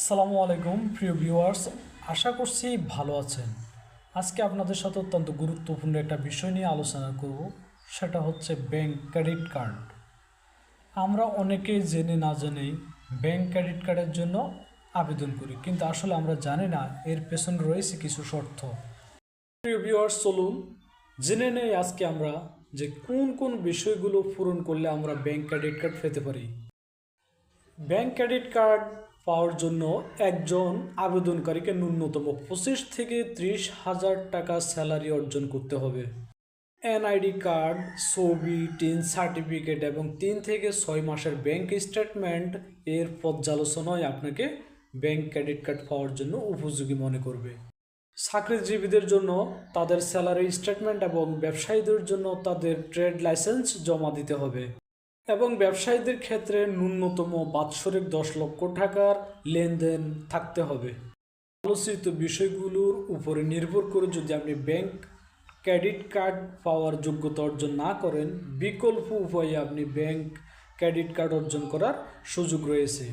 আসসালামু আলাইকুম প্রিয় ভিউয়ার্স, আশা করছি ভালো আছেন। আজকে আপনাদের সাথে অত্যন্ত গুরুত্বপূর্ণ একটা বিষয় নিয়ে আলোচনা করব, সেটা হচ্ছে ব্যাংক ক্রেডিট কার্ড। আমরা অনেকেই জেনে না জেনেই ব্যাংক ক্রেডিট কার্ডের জন্য আবেদন করি, কিন্তু আসলে আমরা জানি না এর পেছনে রয়েছে কিছু শর্ত। প্রিয় ভিউয়ার্স, চলুন জেনে নেই আজকে আমরা যে কোন কোন বিষয়গুলো পূরণ করলে আমরা ব্যাংক ক্রেডিট কার্ড পেতে পারি। ব্যাংক ক্রেডিট কার্ড পাওয়ার জন্য একজন আবেদনকারীকে ন্যূনতম 25 থেকে 30,000 টাকা স্যালারি অর্জন করতে হবে। এনআইডি কার্ড, ছবি, টিন সার্টিফিকেট এবং 3 থেকে 6 মাসের ব্যাংক স্টেটমেন্ট এর পর্যালোচনায় আপনাকে ব্যাংক ক্রেডিট কার্ড পাওয়ার জন্য উপযোগী মনে করবে। চাকরিজীবীদের জন্য তাদের স্যালারি স্টেটমেন্ট এবং ব্যবসায়ীদের জন্য তাদের ট্রেড লাইসেন্স জমা দিতে হবে। এবং ব্যবসায়ীদের ক্ষেত্রে ন্যূনতম বাৎসরিক 10 লক্ষ টাকার লেনদেন থাকতে হবে। আলোচিত বিষয়গুলোর উপরে নির্ভর করে যদি আপনি ব্যাংক ক্রেডিট কার্ড পাওয়ার যোগ্যতা অর্জন না করেন, বিকল্প উপায়ে আপনি ব্যাংক ক্রেডিট কার্ড অর্জন করার সুযোগ রয়েছে।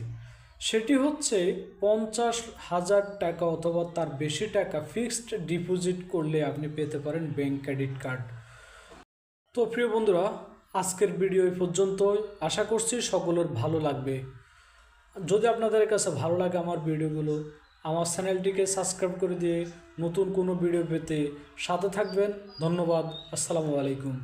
সেটি হচ্ছে 50,000 টাকা অথবা তার বেশি টাকা ফিক্সড ডিপোজিট করলে আপনি পেতে পারেন ব্যাংক ক্রেডিট কার্ড। তো প্রিয় বন্ধুরা, আজকের ভিডিও এই পর্যন্তই। আশা করছি সকলের ভালো লাগবে। যদি আপনাদের কাছে ভালো লাগে আমার ভিডিওগুলো, আমার চ্যানেলটিকে সাবস্ক্রাইব করে দিয়ে নতুন কোনো ভিডিও পেতে সাথে থাকবেন। ধন্যবাদ। আসসালামু আলাইকুম।